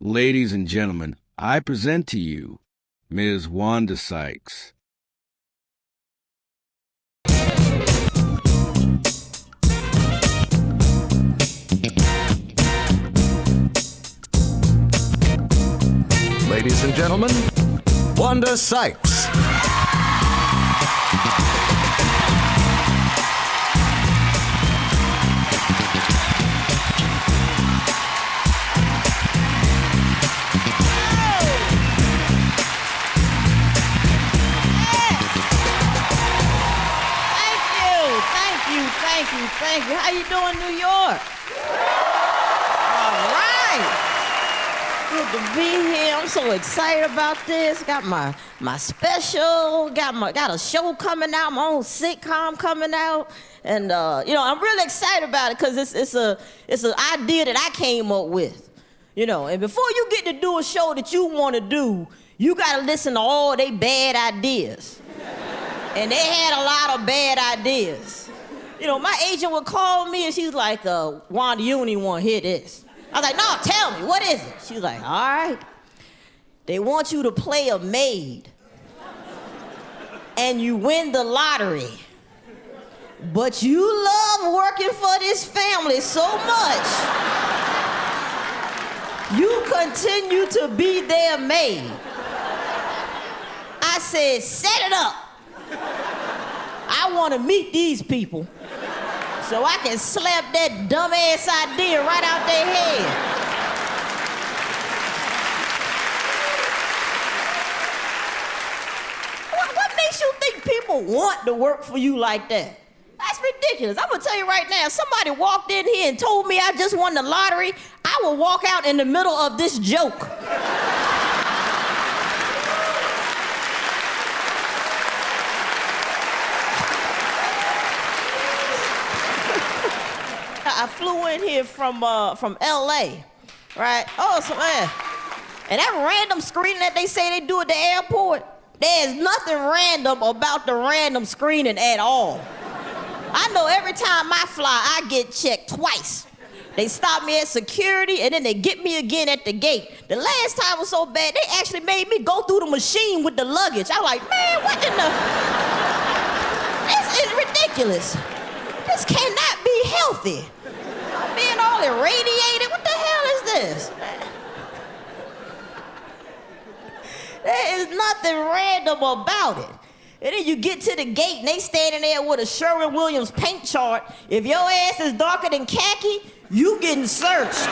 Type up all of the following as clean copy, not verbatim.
Ladies and gentlemen, I present to you Ms. Wanda Sykes. Ladies and gentlemen, Wanda Sykes. Thank you. How you doing, New York? All right. Good to be here. I'm so excited about this. Got my special. Got a show coming out. My own sitcom coming out, and I'm really excited about it because it's an idea that I came up with. And before you get to do a show that you want to do, you got to listen to all they bad ideas, and they had a lot of bad ideas. My agent would call me and she's like, Wanda, you don't even want to hear this. I was like, no, tell me, what is it? She's like, all right. They want you to play a maid and you win the lottery. But you love working for this family so much, you continue to be their maid. I said, set it up. I want to meet these people so I can slap that dumbass idea right out their head. What makes you think people want to work for you like that? That's ridiculous. I'm gonna tell you right now, if somebody walked in here and told me I just won the lottery, I would walk out in the middle of this joke. I flew in here from L.A., right? Oh, and that random screening that they say they do at the airport, there's nothing random about the random screening at all. I know every time I fly, I get checked twice. They stop me at security, and then they get me again at the gate. The last time was so bad, they actually made me go through the machine with the luggage. I'm like, man, what in the... This is ridiculous. This cannot be healthy. Being all irradiated, what the hell is this? There is nothing random about it. And then you get to the gate and they standing there with a Sherwin-Williams paint chart. If your ass is darker than khaki, you getting searched.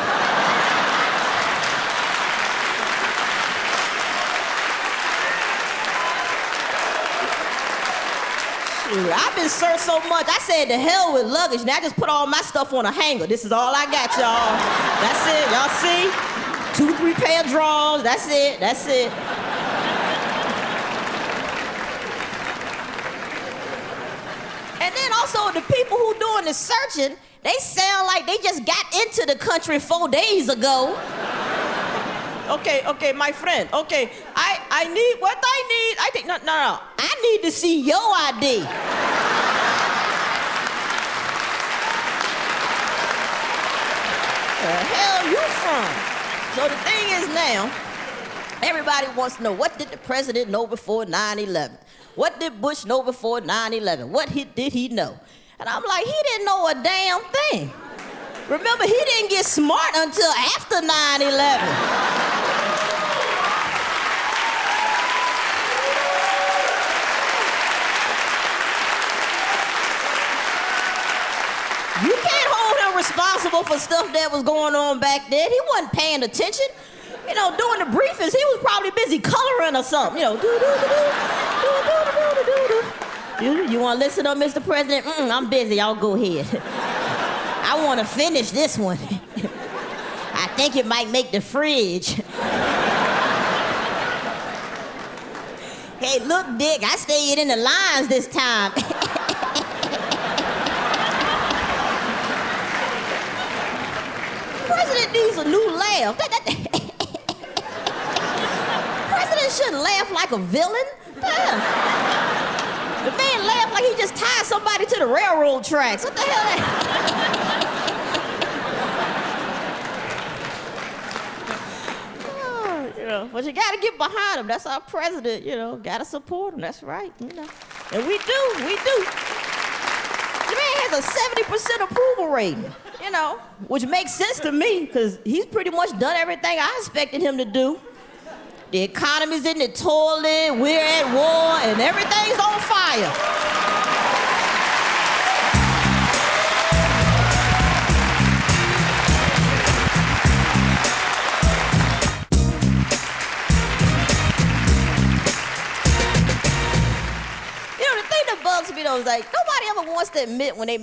I've been searched so much, I said to hell with luggage. Now I just put all my stuff on a hanger. This is all I got, y'all. That's it, y'all see? 2-3 pair of drawers, that's it. And then also the people who doing the searching, they sound like they just got into the country 4 days ago. Okay, my friend. Okay, I need what I need. I think no. I need to see your ID. The hell you from? So the thing is now, everybody wants to know, what did the president know before 9/11? What did Bush know before 9/11? What did he know? And I'm like, he didn't know a damn thing. Remember, he didn't get smart until after 9/11. You can't hold him responsible for stuff that was going on back then. He wasn't paying attention. During the briefings, he was probably busy coloring or something. You want to listen up, Mr. President? I'm busy. Y'all go ahead. I want to finish this one. I think it might make the fridge. Hey, look, Dick, I stayed in the lines this time. President needs a new laugh. President shouldn't laugh like a villain. Damn. The man laughed like he just tied somebody to the railroad tracks. What the hell? But you got to get behind him. That's our president, got to support him. That's right, And we do. The man has a 70% approval rating, which makes sense to me because he's pretty much done everything I expected him to do. The economy's in the toilet, we're at war, and everything's on fire. Bugs me though is like nobody ever wants to admit when they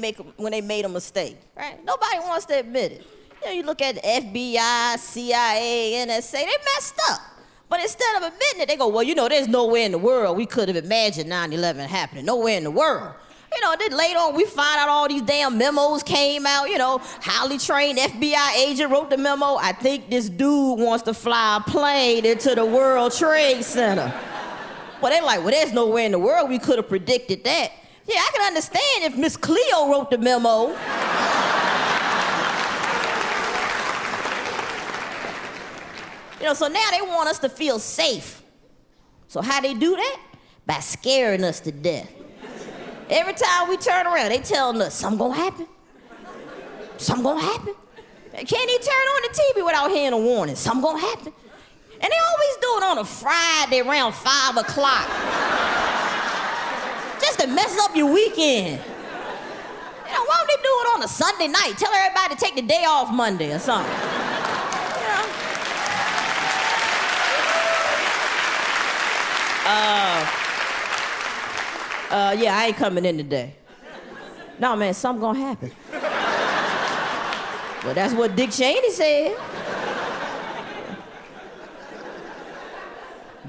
made a mistake, right? Nobody wants to admit it. You look at the FBI, CIA, NSA, they messed up. But instead of admitting it, they go, well, there's nowhere in the world we could have imagined 9/11 happening. Nowhere in the world. Then later on we find out all these damn memos came out. Highly trained FBI agent wrote the memo. I think this dude wants to fly a plane into the World Trade Center. Well, they're like, well, there's nowhere in the world we could have predicted that. Yeah, I can understand if Miss Cleo wrote the memo. So now they want us to feel safe. So how they do that? By scaring us to death. Every time we turn around, they telling us, something gonna happen. Something gonna happen. Can't even turn on the TV without hearing a warning. Something gonna happen. And they always do it on a Friday around 5 o'clock. Just to mess up your weekend. Why don't they do it on a Sunday night? Tell everybody to take the day off Monday or something. Yeah, I ain't coming in today. No, man, something gonna happen. Well, that's what Dick Cheney said.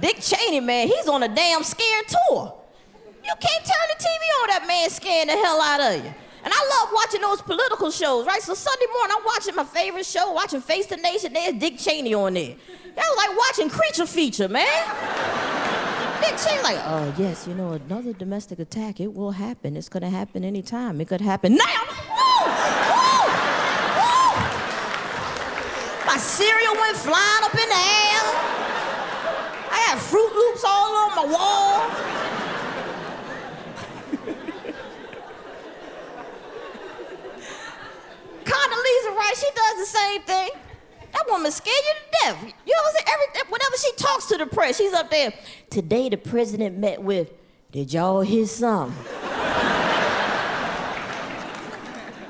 Dick Cheney, man, he's on a damn scare tour. You can't turn the TV on, that man scaring the hell out of you. And I love watching those political shows, right? So Sunday morning, I'm watching my favorite show, watching Face the Nation. There's Dick Cheney on there. That was like watching Creature Feature, man. Dick Cheney like, oh, yes, another domestic attack, it will happen. It's going to happen anytime. It could happen now. Woo! Woo! Woo! My cereal went flying up in the air. I got Fruit Loops all on my wall. Condoleezza Rice, she does the same thing. That woman scared you to death. You know what I'm saying? Whenever she talks to the press, she's up there. Today the president met with, did y'all hear something?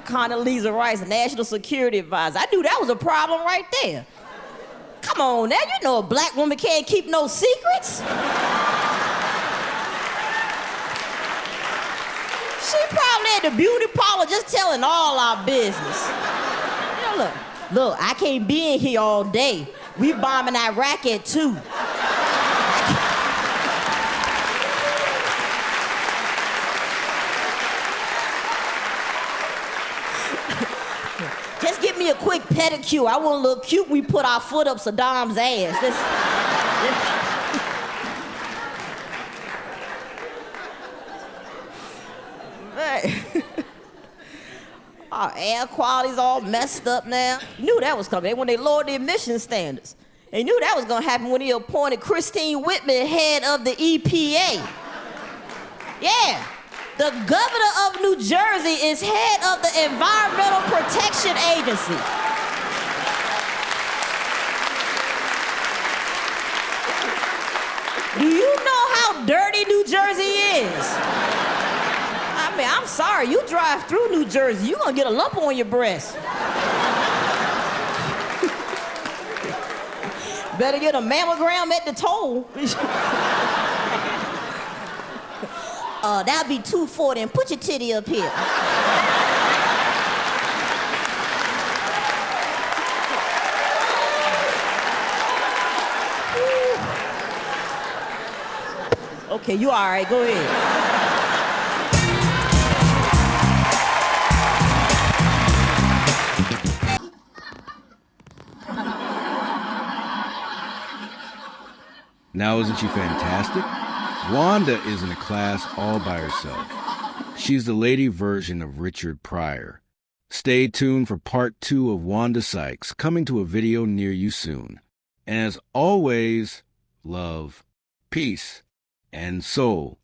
Condoleezza Rice, National Security Advisor. I knew that was a problem right there. Come on now, a black woman can't keep no secrets. She probably at the beauty parlor just telling all our business. Look, I can't be in here all day. We bombing Iraq at 2. Just give me a quick pedicure. I want to look cute. We put our foot up Saddam's ass. Our air quality's all messed up now. Knew that was coming. When they lowered the emission standards. They knew that was going to happen when they appointed Christine Whitman head of the EPA. Yeah. The governor of New Jersey is head of the Environmental Protection Agency. Do you know how dirty New Jersey is? I mean, I'm sorry, you drive through New Jersey, you're gonna get a lump on your breast. Better get a mammogram at the toll. That'll be $240 and put your titty up here. Okay, you all right, go ahead. Now, isn't she fantastic? Wanda is in a class all by herself. She's the lady version of Richard Pryor. Stay tuned for part 2 of Wanda Sykes, coming to a video near you soon. And as always, love, peace, and soul.